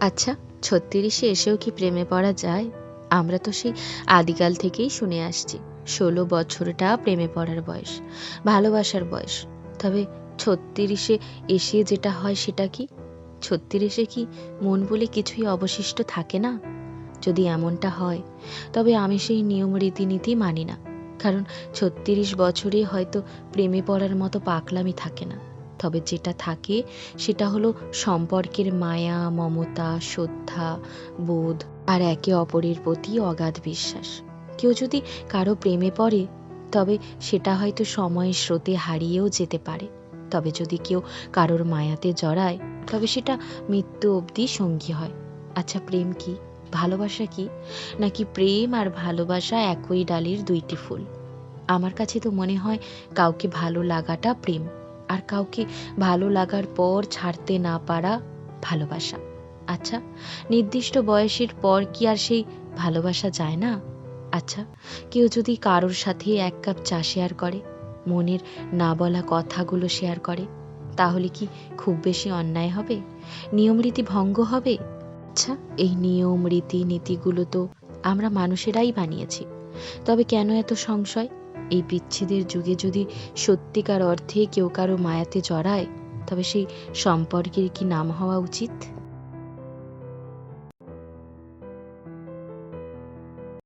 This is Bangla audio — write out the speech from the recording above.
আচ্ছা, ৩৬-এ এসেও কি প্রেমে পড়া যায়? আমরা তো সেই আদিকাল থেকেই শুনে আসছি ১৬ বছরটা প্রেমে পড়ার বয়স, ভালোবাসার বয়স। তবে ৩৬-এ এসে যেটা হয় সেটা কি? ৩৬-এ কি মন বলে কিছুই অবশিষ্ট থাকে না? যদি এমনটা হয়, তবে আমি সেই নিয়ম রীতিনীতি মানি না। কারণ ৩৬ বছরে হয়তো প্রেমে পড়ার মতো পাগলামি থাকে না। তবে যেটা থাকে সেটা হলো সম্পর্কের মায়া, মমতা, শ্রদ্ধা, বোধ আর একে অপরের প্রতি অগাধ বিশ্বাস। কেউ যদি কারো প্রেমে পড়ে, তবে সেটা হয়তো সময়ের স্রোতে হারিয়েও যেতে পারে। তবে যদি কেউ কারোর মায়াতে জড়ায়, তবে সেটা মৃত্যু অবধি সঙ্গী হয়। আচ্ছা, প্রেম কি? ভালোবাসা কি? নাকি প্রেম আর ভালোবাসা একই ডালের ২টি ফুল? আমার কাছে তো মনে হয় কাউকে ভালো লাগাটা প্রেম, আর কাউকে ভালো লাগার পর ছাড়তে না পারা ভালোবাসা। আচ্ছা, নির্দিষ্ট বয়সের পর কি আর সেই ভালোবাসা যায় না? আচ্ছা, কেউ যদি কারোর সাথে ১ কাপ চা শেয়ার করে, মনের না বলা কথাগুলো শেয়ার করে, তাহলে কি খুব বেশি অন্যায় হবে? নিয়মরীতি ভঙ্গ হবে? আচ্ছা, এই নিয়ম রীতি নীতিগুলো তো আমরা মানুষেরাই বানিয়েছি। তবে কেন এত সংশয়? এই বিচ্ছেদের যুগে যদি সত্যিকার অর্থে কেউ কারো মায়াতে জড়ায়, তবে সেই সম্পর্কের কি নাম হওয়া উচিত?